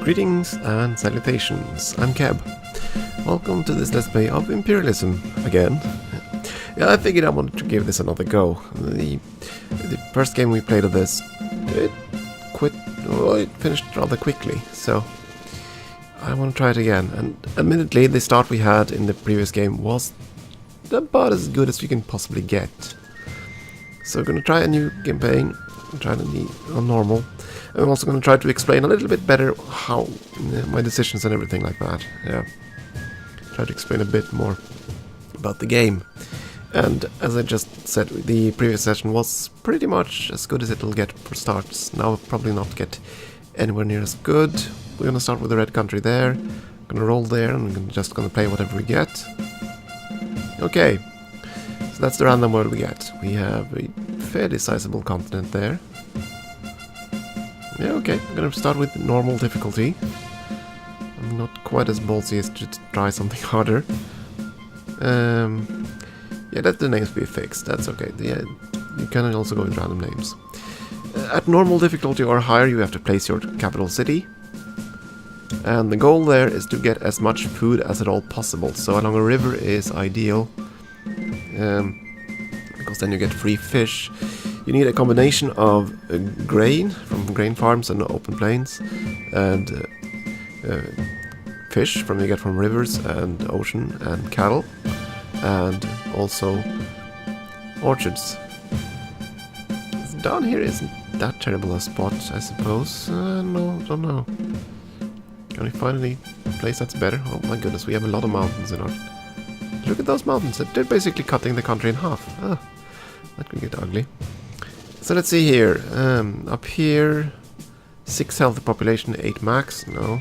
Greetings and salutations, I'm Keb. Welcome to this Let's Play of Imperialism again. Yeah, I figured I wanted to give this another go. The first game we played of this, it finished rather quickly, so I want to try it again. And admittedly, the start we had in the previous game was about as good as you can possibly get. So we're going to try a new campaign, try on normal. I'm also going to try to explain a little bit better how my decisions and everything like that. Yeah, try to explain a bit more about the game. And as I just said, the previous session was pretty much as good as it'll get for starts. Now it'll probably not get anywhere near as good. We're going to start with the red country there. Going to roll there, and I'm just going to play whatever we get. Okay, so that's the random world we get. We have a fairly sizable continent there. Yeah, okay, I'm going to start with normal difficulty. I'm not quite as ballsy as to try something harder. Yeah, let the names be fixed, that's okay. Yeah, you can also go with random names. At normal difficulty or higher, you have to place your capital city. And the goal there is to get as much food as at all possible. So along a river is ideal, because then you get free fish. You need a combination of grain from grain farms and open plains, and fish you get from rivers and ocean, and cattle, and also orchards. Down here isn't that terrible a spot, I suppose. No, don't know. Can we find any place that's better? Oh my goodness, we have a lot of mountains in our... Look at those mountains, they're basically cutting the country in half. Ah, that could get ugly. So let's see here. Up here, 6 healthy population, 8 max. No.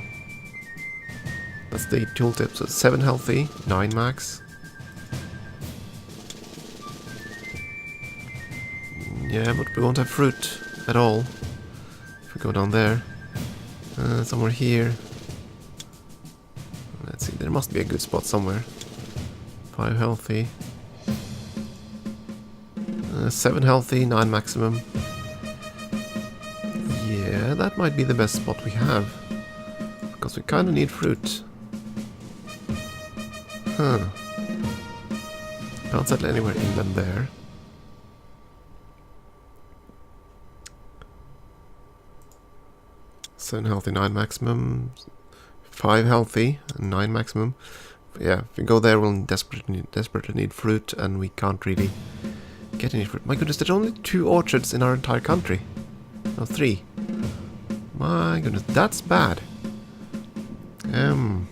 That's the tooltip. So 7 healthy, 9 max. Yeah, but we won't have fruit at all if we go down there. Somewhere here. Let's see, there must be a good spot somewhere. 5 healthy. 7 healthy, 9 maximum. Yeah, that might be the best spot we have. Because we kind of need fruit. Huh. Can't settle anywhere inland there. Seven healthy, 9 maximum. 5 healthy, and 9 maximum. Yeah, if we go there, we'll desperately need fruit, and we can't really get any fruit. My goodness, there's only 2 orchards in our entire country. No, 3. My goodness, that's bad. Can't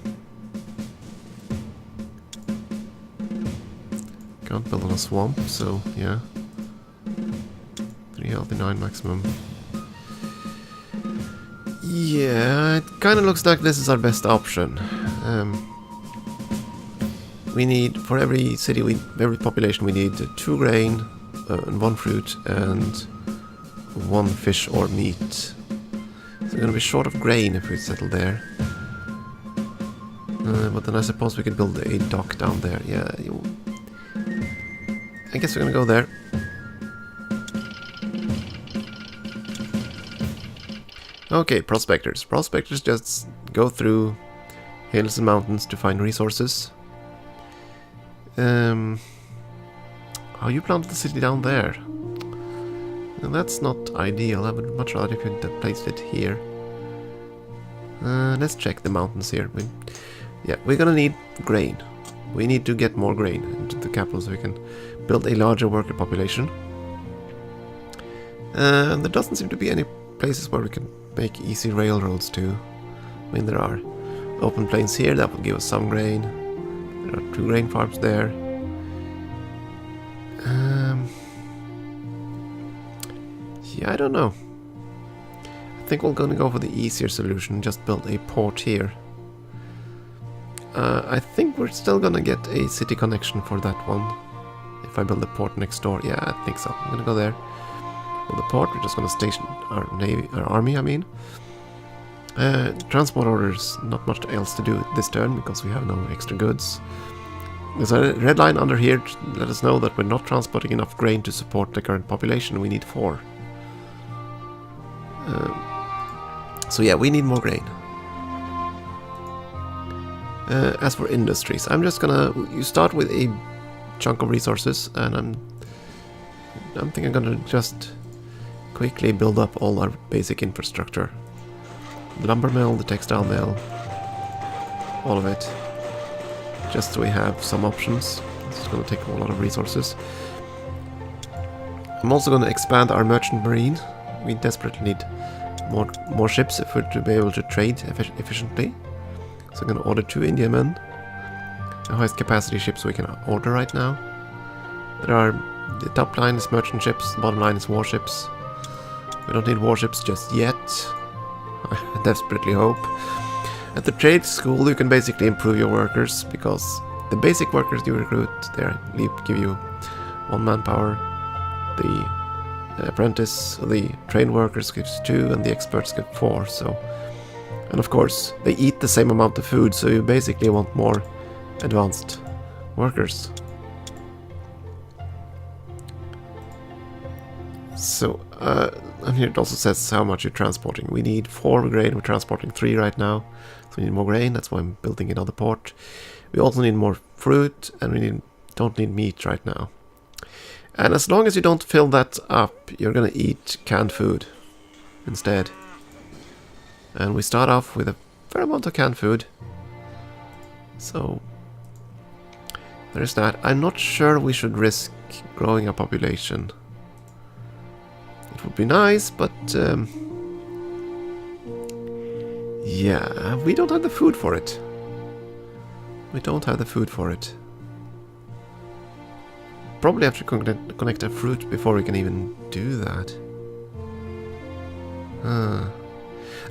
build on a swamp, so yeah. 3 healthy, 9 maximum. Yeah, it kind of looks like this is our best option. We need, for every city, every population, we need 2 grain, and 1 fruit, and 1 fish or meat. So we're going to be short of grain if we settle there. But then I suppose we could build a dock down there. Yeah, I guess we're going to go there. Okay, prospectors. Prospectors just go through hills and mountains to find resources. Oh, you planted the city down there. Well, that's not ideal. I would much rather if you had placed it here. Let's check the mountains here. Yeah, we're gonna need grain. We need to get more grain into the capital so we can build a larger worker population. And there doesn't seem to be any places where we can make easy railroads to. I mean, there are open plains here that will give us some grain. There are 2 grain farms there. Yeah, I don't know. I think we're going to go for the easier solution, just build a port here. I think we're still going to get a city connection for that one. If I build a port next door, yeah, I think so. I'm going to go there. Build a port, we're just going to station our army, I mean. Transport orders, not much else to do this turn because we have no extra goods. There's a red line under here to let us know that we're not transporting enough grain to support the current population. We need 4. So yeah, we need more grain. As for industries, I'm just gonna... You start with a chunk of resources, and I'm thinking I'm gonna just quickly build up all our basic infrastructure. The lumber mill, the textile mill, all of it. Just so we have some options. This is gonna take a lot of resources. I'm also gonna expand our merchant marine. We desperately need more ships if we're to be able to trade efficiently. So I'm gonna order 2 Indiamen. The highest capacity ships we can order right now. The top line is merchant ships, the bottom line is warships. We don't need warships just yet. I desperately hope. At the trade school you can basically improve your workers, because the basic workers you recruit, they give you 1 manpower. The apprentice, the trained workers gives 2, and the experts get 4. So, and of course they eat the same amount of food, so you basically want more advanced workers. So, and here it also says how much you're transporting. We need 4 grain, we're transporting 3 right now. So we need more grain, that's why I'm building another port. We also need more fruit, and we don't need meat right now. And as long as you don't fill that up, you're gonna eat canned food instead. And we start off with a fair amount of canned food. So, there's that. I'm not sure we should risk growing a population. It would be nice, but yeah, we don't have the food for it. We don't have the food for it. Probably have to connect a fruit before we can even do that.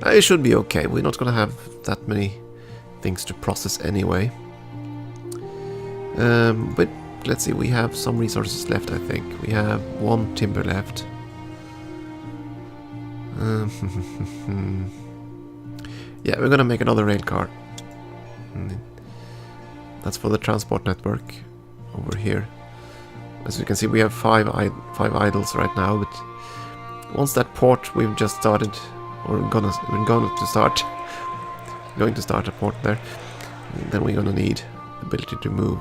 It should be okay. We're not gonna have that many things to process anyway. But let's see, we have some resources left, I think. We have 1 timber left. Yeah, we're gonna make another rail car. That's for the transport network over here. As you can see, we have 5 idles right now, but once that port we've just started, or we're going to start a port there, then we're gonna need the ability to move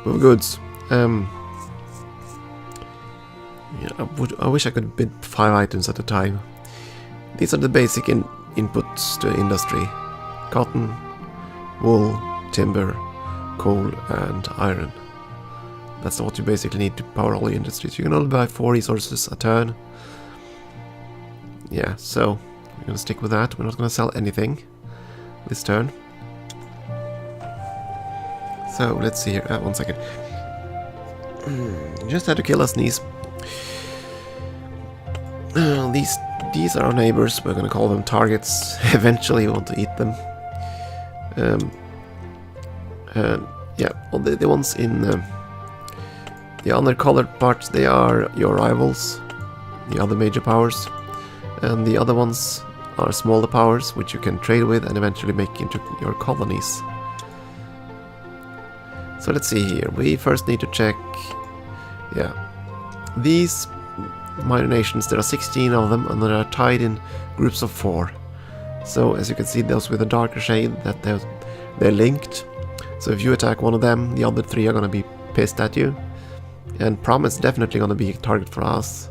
move goods. Yeah, I wish I could bid 5 items at a time. These are the basic inputs to industry: cotton, wool, timber, coal, and iron. That's what you basically need to power all the industries. You can only buy 4 resources a turn. Yeah, so we're gonna stick with that. We're not gonna sell anything this turn. So let's see here. 1 second. Just had to kill a sneeze. These are our neighbors. We're gonna call them targets. Eventually, we want to eat them. Yeah, all the ones in the undercolored parts, they are your rivals, the other major powers, and the other ones are smaller powers, which you can trade with and eventually make into your colonies. So let's see here. We first need to check. Yeah, these minor nations, there are 16 of them, and they are tied in groups of 4. So as you can see, those with a darker shade, that they're linked. So if you attack one of them, the other 3 are going to be pissed at you. And Prom is definitely going to be a target for us.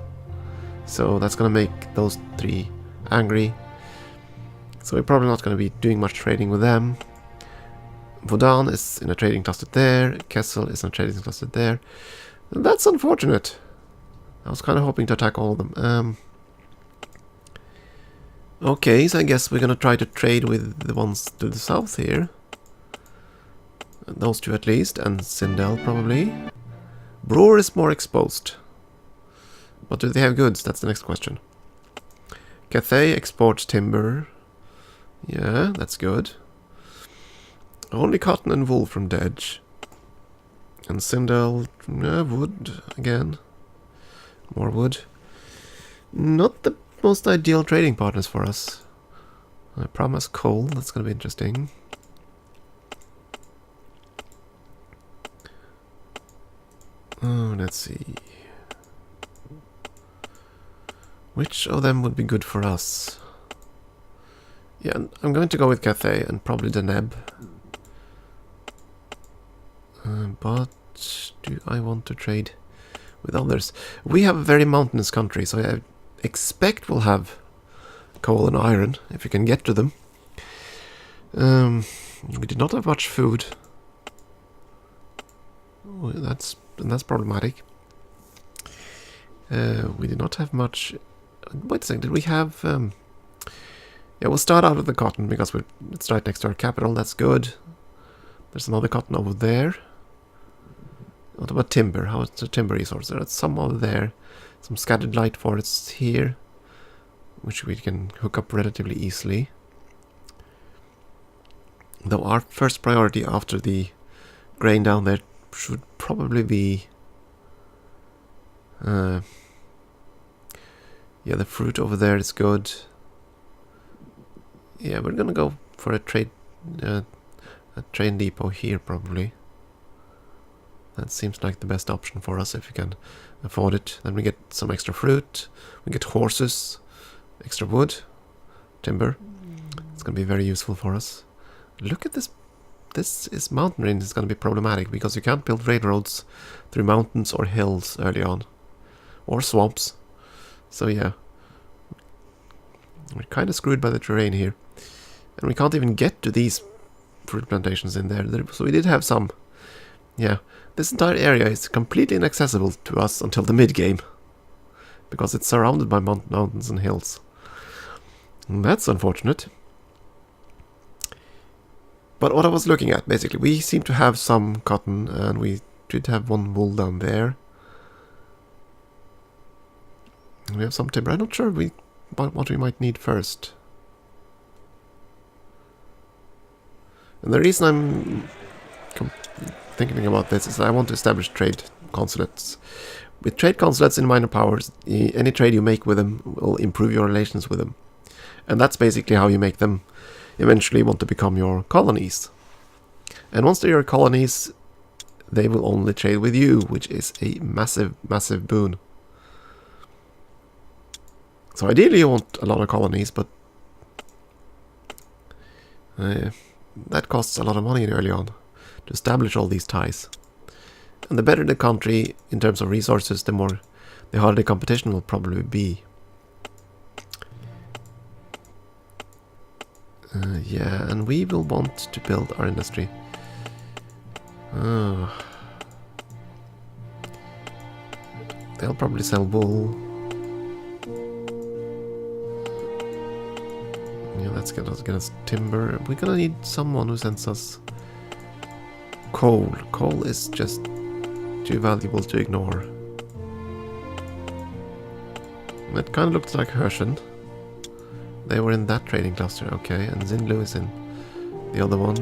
So that's going to make those 3 angry. So we're probably not going to be doing much trading with them. Vodan is in a trading cluster there. Kessel is in a trading cluster there. And that's unfortunate. I was kind of hoping to attack all of them. Okay, so I guess we're going to try to trade with the ones to the south here. Those 2 at least, and Sindel probably. Brewer is more exposed. But do they have goods? That's the next question. Cathay exports timber. Yeah, that's good. Only cotton and wool from Dedge. And Sindel, wood again. More wood. Not the most ideal trading partners for us. I promise coal, that's going to be interesting. Oh, let's see. Which of them would be good for us? Yeah, I'm going to go with Cathay and probably Deneb. But do I want to trade with others? We have a very mountainous country, so I expect we'll have coal and iron, if you can get to them. We did not have much food. Oh, that's problematic. We did not have much... Wait a second, did we have... Yeah, we'll start out with the cotton, because it's right next to our capital, that's good. There's another cotton over there. What about timber? How is the timber resource? There's some over there. Some scattered light forests here, which we can hook up relatively easily. Though our first priority after the grain down there should probably be... yeah, the fruit over there is good. Yeah, we're gonna go for a train depot here, probably. That seems like the best option for us if we can afford it. Then we get some extra fruit, we get horses, extra wood, timber. It's gonna be very useful for us. Look at this. This is mountain range is gonna be problematic because you can't build railroads through mountains or hills early on. Or swamps. So yeah. We're kind of screwed by the terrain here. And we can't even get to these fruit plantations in there. So we did have some. Yeah. This entire area is completely inaccessible to us until the mid-game. Because it's surrounded by mountains and hills. And that's unfortunate. But what I was looking at, basically, we seem to have some cotton, and we did have one wool down there. We have some timber. I'm not sure what we might need first. And the reason I'm thinking about this is I want to establish trade consulates. With trade consulates in minor powers, any trade you make with them will improve your relations with them. And that's basically how you make them eventually want to become your colonies. And once they're your colonies, they will only trade with you, which is a massive, massive boon. So ideally you want a lot of colonies, but that costs a lot of money early on to establish all these ties. And the better the country in terms of resources, the harder the competition will probably be. Yeah, and we will want to build our industry. They'll probably sell wool. Yeah, let's get us timber. We're gonna need someone who sends us coal. Coal is just too valuable to ignore. It kind of looks like Hershen. They were in that trading cluster, okay, and Zinlu is in the other one.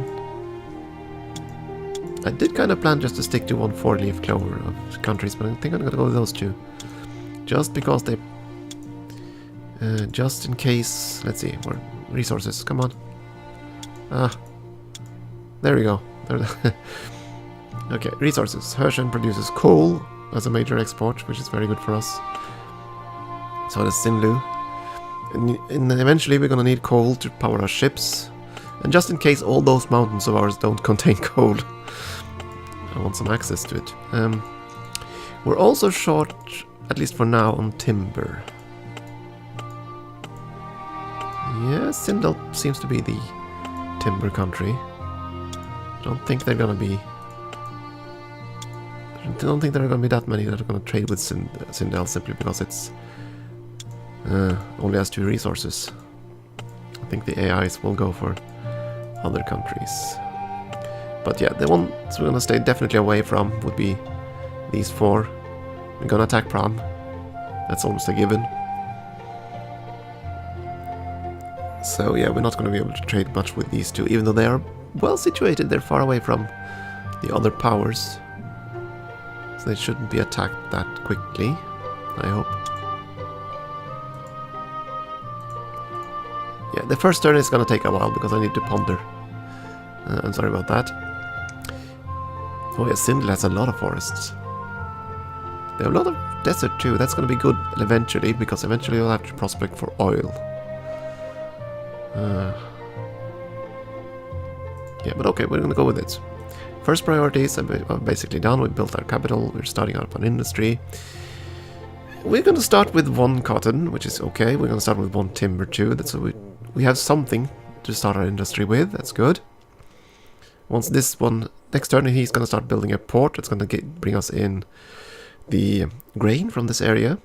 I did kind of plan just to stick to one four-leaf clover of countries, but I think I'm gonna go with those two. Just because they... just in case... Let's see, more resources, come on. There we go. Okay, resources. Hershen produces coal as a major export, which is very good for us. So does Zinlu. And eventually we're gonna need coal to power our ships. And just in case all those mountains of ours don't contain coal, I want some access to it. We're also short, at least for now, on timber. Yeah, Sindel seems to be the timber country. I don't think there are gonna be that many that are gonna trade with Sindel simply because it's only has 2 resources. I think the AIs will go for other countries. But yeah, the ones we're gonna stay definitely away from would be these 4. We're gonna attack Pram. That's almost a given. So yeah, we're not gonna be able to trade much with these 2, even though they are well situated. They're far away from the other powers. So they shouldn't be attacked that quickly, I hope. Yeah, the first turn is gonna take a while because I need to ponder. I'm sorry about that. Oh yeah, Sindel has a lot of forests. They have a lot of desert too. That's gonna be good eventually, because eventually you'll have to prospect for oil. Yeah, but okay, we're gonna go with it. First priorities are basically done. We built our capital. We're starting up an industry. We're gonna start with 1 cotton, which is okay. We're gonna start with 1 timber too. That's so we have something to start our industry with. That's good. Once this one next turn, he's gonna start building a port. That's gonna bring us in the grain from this area,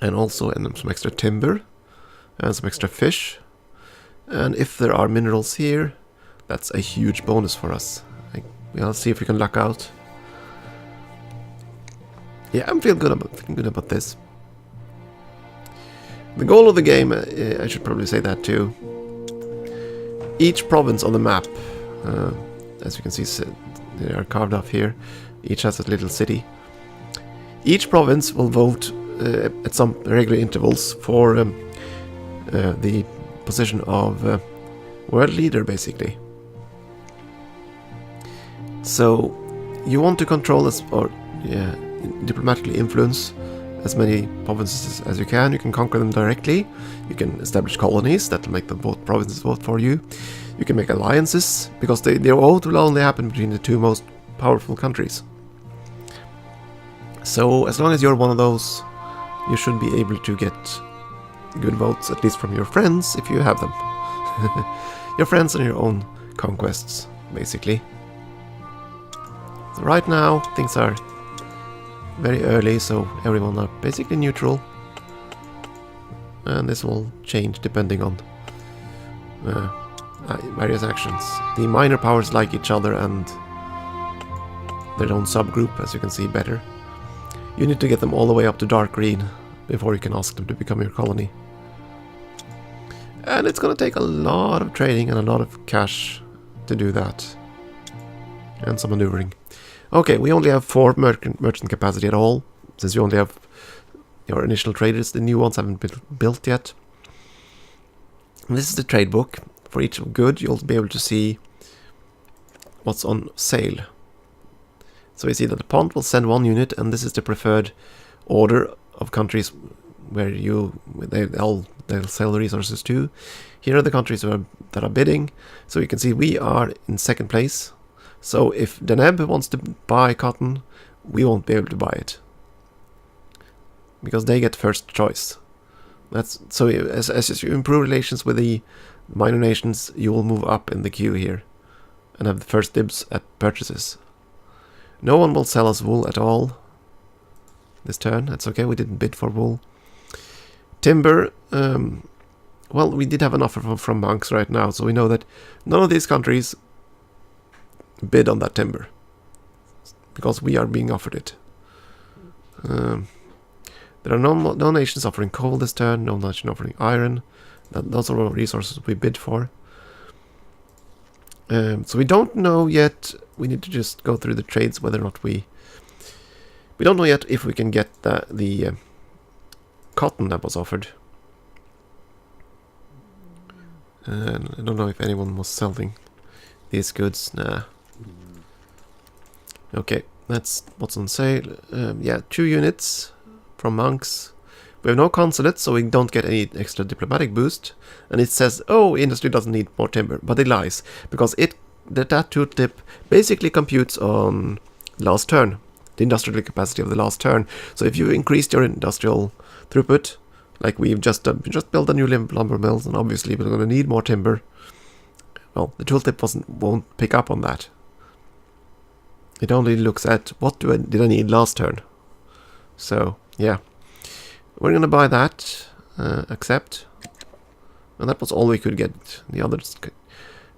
and also some extra timber and some extra fish. And if there are minerals here, that's a huge bonus for us. We'll see if we can luck out. Yeah, I'm feeling good about this. The goal of the game, I should probably say that too. Each province on the map, as you can see, they are carved off here. Each has a little city. Each province will vote at some regular intervals for the position of world leader, basically. So you want to control diplomatically influence as many provinces as you can. You can conquer them directly. You can establish colonies that will make the both provinces vote for you. You can make alliances, because their vote will only happen between the 2 most powerful countries. So as long as you're one of those, you should be able to get good votes, at least from your friends, if you have them. Your friends and your own conquests, basically. So right now, things are very early, so everyone are basically neutral. And this will change depending on various actions. The minor powers like each other and their own subgroup, as you can see better. You need to get them all the way up to dark green before you can ask them to become your colony. And it's going to take a lot of trading and a lot of cash to do that. And some maneuvering. Okay, we only have 4 merchant capacity at all, since you only have your initial traders. The new ones haven't been built yet. And this is the trade book. For each good, you'll be able to see what's on sale. So you see that the pond will send 1 unit, and this is the preferred order of countries where they'll sell the resources to. Here are the countries that are bidding. So you can see we are in 2nd place. So if Deneb wants to buy cotton, we won't be able to buy it, because they get first choice. That's so as you improve relations with the minor nations, you will move up in the queue here and have the first dibs at purchases. No one will sell us wool at all this turn. That's okay, we didn't bid for wool. Timber, well, we did have an offer from monks right now, so we know that none of these countries bid on that timber, because we are being offered it. There are no nations offering coal this turn, no nation offering iron. Those are all resources we bid for. So we don't know yet. We need to just go through the trades, whether or not we don't know yet if we can get the cotton that was offered. I don't know if anyone was selling these goods. Nah. Okay, that's what's on sale. Yeah, 2 units from monks. We have no consulate, so we don't get any extra diplomatic boost. And it says, oh, industry doesn't need more timber. But it lies, because that tooltip basically computes on last turn, the industrial capacity of the last turn. So if you increased your industrial throughput, like we've just built a new lumber mills, and obviously we're going to need more timber, well, the tooltip won't pick up on that. It only looks at what did I need last turn. So yeah, we're gonna buy that. Accept, and that was all we could get. The others,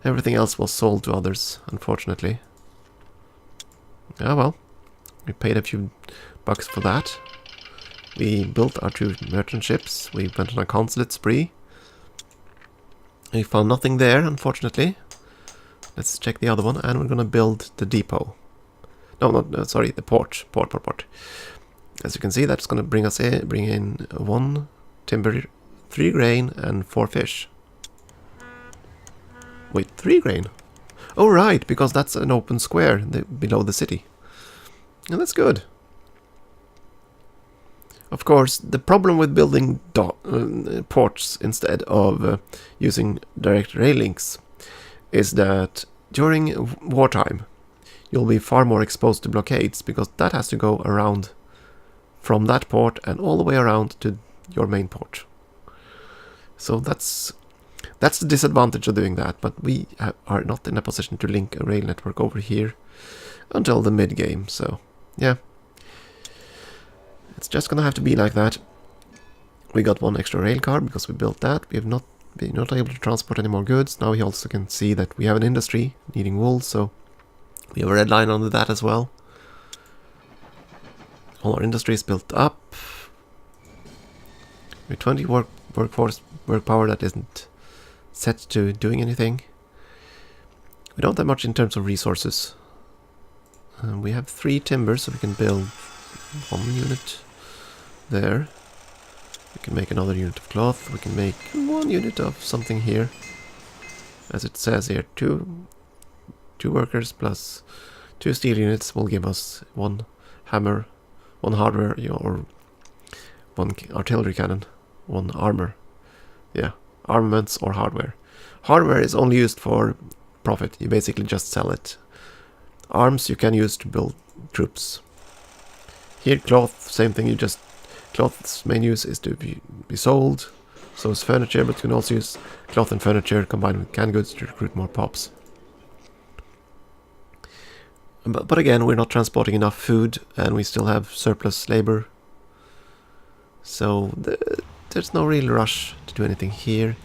everything else was sold to others, unfortunately. Ah well, we paid a few bucks for that. We built our 2 merchant ships. We went on a consulate spree. We found nothing there, unfortunately. Let's check the other one, and we're gonna build the depot. No, sorry, the port. As you can see, that's gonna bring in 1 timber, 3 grain, and 4 fish. Wait, 3 grain? Oh right, because that's an open square below the city. And that's good. Of course, the problem with building ports instead of using direct rail links is that during wartime, you'll be far more exposed to blockades, because that has to go around from that port and all the way around to your main port. So that's the disadvantage of doing that, but we are not in a position to link a rail network over here until the mid-game, so yeah. It's just gonna have to be like that. We got one extra rail car because we built that. We have not been able to transport any more goods. Now we also can see that we have an industry needing wool, so we have a red line under that as well. All our industry is built up. We have 20 work power that isn't set to doing anything. We don't have much in terms of resources. We have 3 timbers, so we can build 1 unit there. We can make another unit of cloth. We can make 1 unit of something here. As it says here, two workers plus 2 steel units will give us 1 hammer, 1 hardware, or 1 artillery cannon, 1 armor. Yeah, armaments or hardware. Hardware is only used for profit. You basically just sell it. Arms you can use to build troops. Here, cloth, same thing. Cloth's main use is to be sold. So is furniture, but you can also use cloth and furniture combined with canned goods to recruit more pops. But again, we're not transporting enough food, and we still have surplus labor. So there's no real rush to do anything here.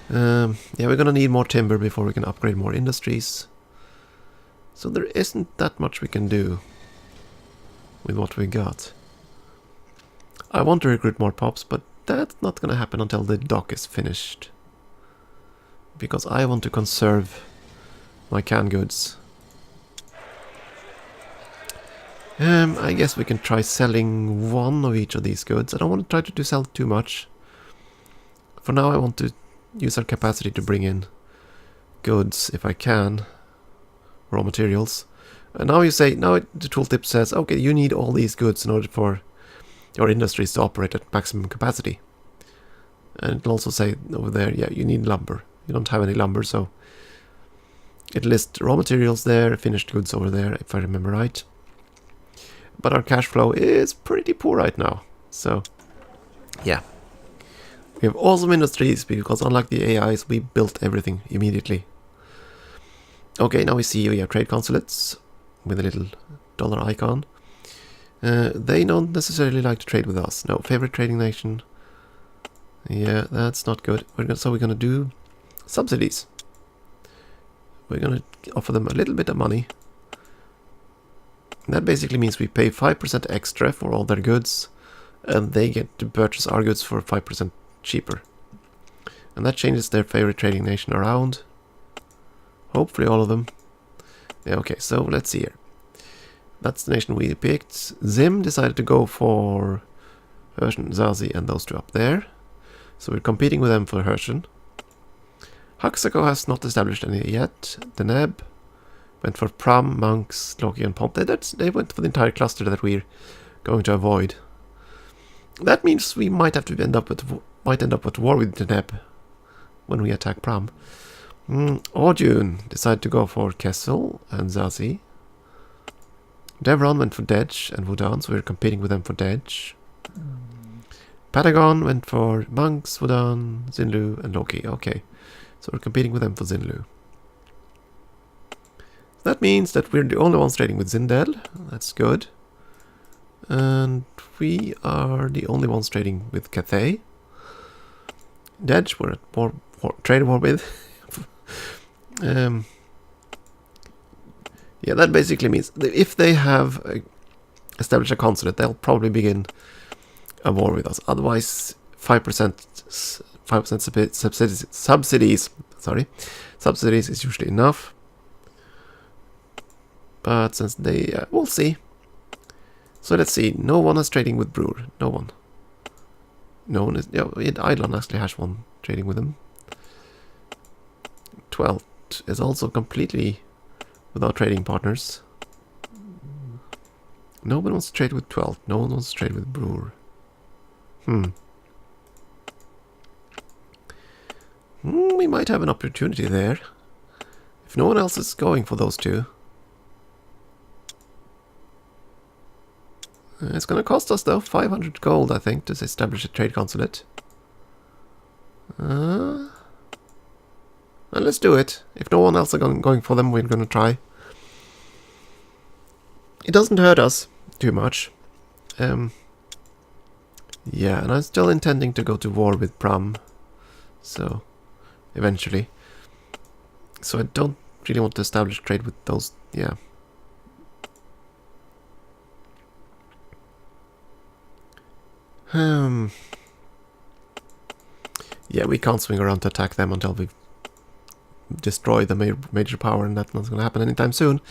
Yeah, we're gonna need more timber before we can upgrade more industries. So there isn't that much we can do with what we got. I want to recruit more pops, but that's not gonna happen until the dock is finished. Because I want to conserve my canned goods. I guess we can try selling 1 of each of these goods. I don't want to try to sell too much. For now I want to use our capacity to bring in goods if I can. Raw materials. And now the tooltip says, okay, you need all these goods in order for your industries to operate at maximum capacity. And it'll also say over there, yeah, you need lumber. You don't have any lumber, so it lists raw materials there, finished goods over there, if I remember right. But our cash flow is pretty poor right now. So, yeah. We have awesome industries because unlike the AIs, we built everything immediately. Okay, now we see we have trade consulates with a little dollar icon. They don't necessarily like to trade with us. No, favorite trading nation. Yeah, that's not good. So we're going to do subsidies. We're going to offer them a little bit of money. And that basically means we pay 5% extra for all their goods, and they get to purchase our goods for 5% cheaper. And that changes their favorite trading nation around. Hopefully all of them. Yeah, okay, so let's see here. That's the nation we picked. Zim decided to go for Herschen, Zazi, and those 2 up there. So we're competing with them for Herschen. Haxako has not established any yet. Deneb went for Pram, Monks, Loki, and Pomp. They went for the entire cluster that we're going to avoid. That means we might have to end up with war with Deneb when we attack Pram. Orjun decided to go for Kessel and Zazi. Devron went for Dedge and Wudan, so we're competing with them for Dedge. Patagon went for Monks, Wudan, Zinlu, and Loki. Okay, so we're competing with them for Zinlu. That means that we're the only ones trading with Zindel. That's good. And we are the only ones trading with Cathay. Dedge we're at trade war with. Yeah, that basically means that if they have established a consulate, they'll probably begin a war with us. Otherwise, 5% subsidies is usually enough. But since they, we'll see. So let's see. No one is trading with Brewer. No one. No one is. Yeah, Eidolon actually has one trading with them. 12 is also completely without trading partners. No one wants to trade with 12. No one wants to trade with Brewer. We might have an opportunity there. If no one else is going for those two. It's going to cost us, though, 500 gold, I think, to establish a trade consulate. Well, let's do it. If no one else is going for them, we're going to try. It doesn't hurt us too much. Yeah, and I'm still intending to go to war with Pram. So, eventually. So I don't really want to establish trade with those, yeah. Yeah, we can't swing around to attack them until we destroy the major power, and that's not going to happen anytime soon.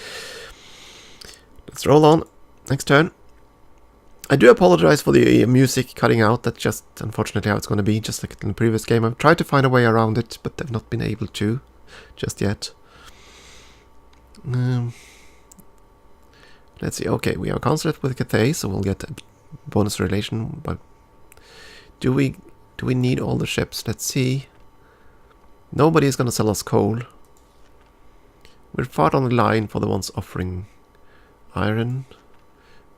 Let's roll on. Next turn. I do apologize for the music cutting out. That's just unfortunately how it's going to be, just like in the previous game. I've tried to find a way around it, but I've not been able to just yet. Let's see. Okay, we have a consulate with Cathay, so we'll get a bonus relation. But do we need all the ships? Let's see. Nobody is going to sell us coal. We're far on the line for the ones offering iron.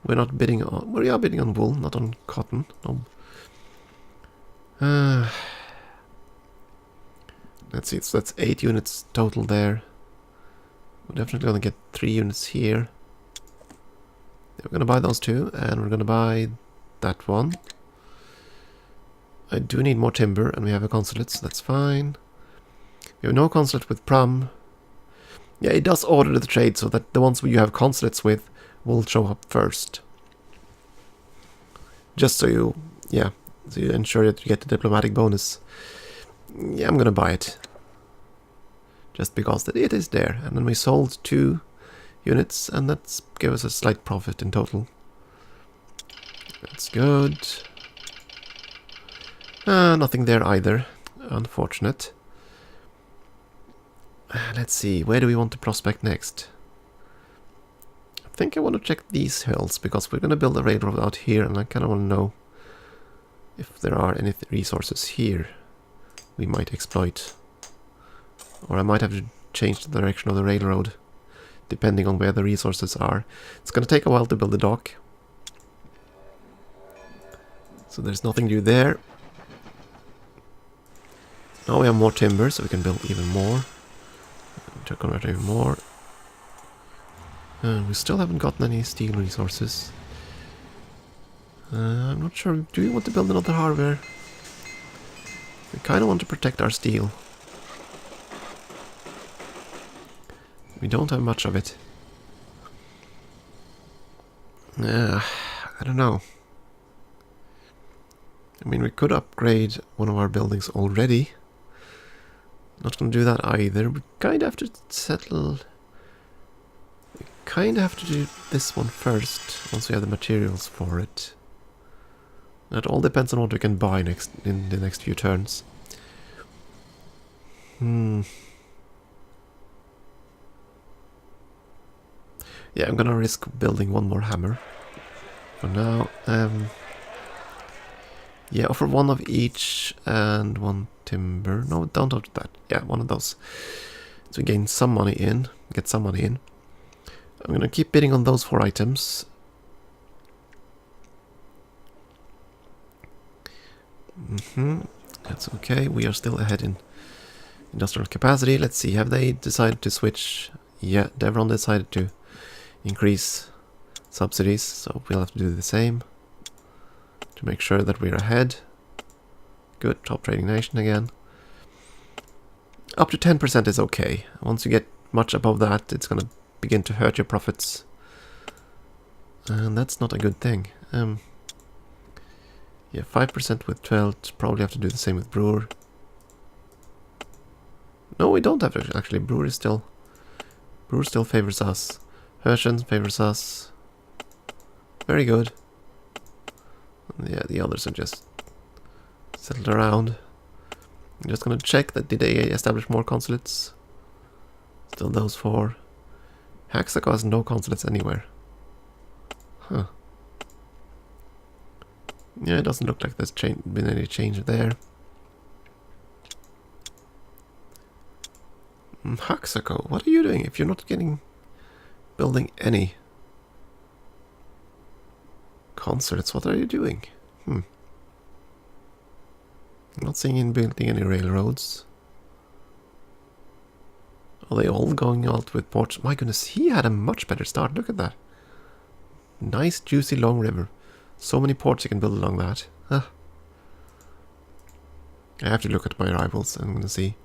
We're not bidding on... We are bidding on wool, not on cotton. No. Let's see, so that's 8 units total there. We're definitely going to get 3 units here. We're going to buy those two, and we're going to buy that one. I do need more timber, and we have a consulate, so that's fine. We have no consulate with Pram. Yeah, it does order the trade, so that the ones you have consulates with will show up first. Just so you, yeah, so you ensure that you get the diplomatic bonus. Yeah, I'm gonna buy it. Just because it is there. And then we sold 2 units, and that's gave us a slight profit in total. That's good. Nothing there either. Unfortunate. Let's see, where do we want to prospect next? I think I want to check these hills, because we're going to build a railroad out here, and I kind of want to know if there are any resources here we might exploit. Or I might have to change the direction of the railroad, depending on where the resources are. It's going to take a while to build the dock. So there's nothing new there. Now we have more timber, so we can build even more. To convert even more. We still haven't gotten any steel resources. I'm not sure. Do we want to build another harbor? We kind of want to protect our steel. We don't have much of it. I don't know. I mean, we could upgrade one of our buildings already. Not going to do that either. We kind of have to settle... We kind of have to do this one first, once we have the materials for it. That all depends on what we can buy in the next few turns. Yeah, I'm gonna risk building one more hammer. For now, yeah, offer one of each and 1 timber. No, don't do that. Yeah, one of those. So we gain some money in. Get some money in. I'm gonna keep bidding on those 4 items. That's okay. We are still ahead in industrial capacity. Let's see. Have they decided to switch? Yeah, Devron decided to increase subsidies, so we'll have to do the same to make sure that we're ahead. Good, top trading nation again. Up to 10% is okay. Once you get much above that, it's gonna begin to hurt your profits. And that's not a good thing. Yeah, 5% with 12, probably have to do the same with Brewer. No, we don't have to, actually. Brewer still favors us. Herschen favors us. Very good. Yeah, the others are just settled around. I'm just gonna check that did they establish more consulates? Still those 4. Haxaco has no consulates anywhere. Huh. Yeah, it doesn't look like there's been any change there. Haxako, what are you doing if you're not building any concerts? What are you doing? I'm not seeing him building any railroads. Are they all going out with ports? My goodness, he had a much better start. Look at that. Nice, juicy, long river. So many ports you can build along that. I have to look at my rivals. I'm going to see.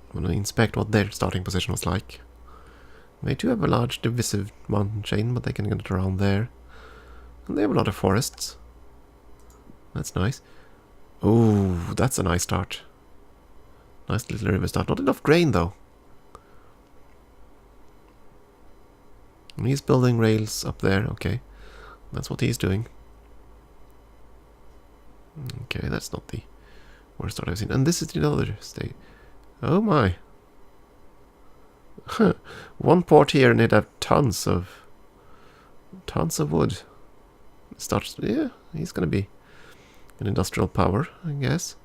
I'm going to inspect what their starting position was like. They do have a large divisive mountain chain, but they can get it around there. And they have a lot of forests. That's nice. Oh, that's a nice start. Nice little river start. Not enough grain, though. And he's building rails up there. Okay. That's what he's doing. Okay, that's not the worst start I've seen. And this is the other state. Oh my. One port here and it'd have tons of wood. Starts, yeah, he's gonna be an industrial power, I guess.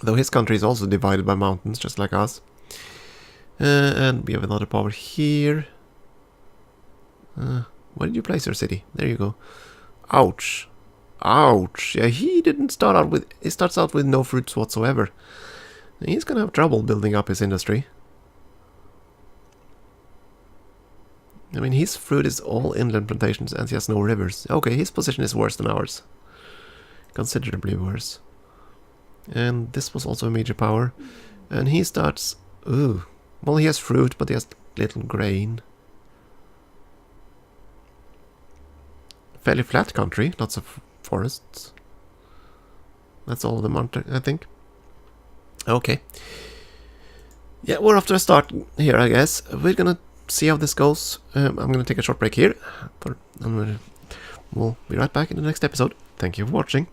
Though his country is also divided by mountains, just like us. And we have another power here. Where did you place your city? There you go. Ouch. Ouch. Yeah, he didn't start out with... He starts out with no fruits whatsoever. He's gonna have trouble building up his industry. I mean, his fruit is all inland plantations and he has no rivers. Okay, his position is worse than ours. Considerably worse. And this was also a major power. And he starts... Ooh. Well, he has fruit, but he has little grain. Fairly flat country. Lots of forests. That's all of them, aren't I think? Okay. Yeah, we're off to a start here, I guess. We're gonna see how this goes. I'm gonna take a short break here. We'll be right back in the next episode. Thank you for watching.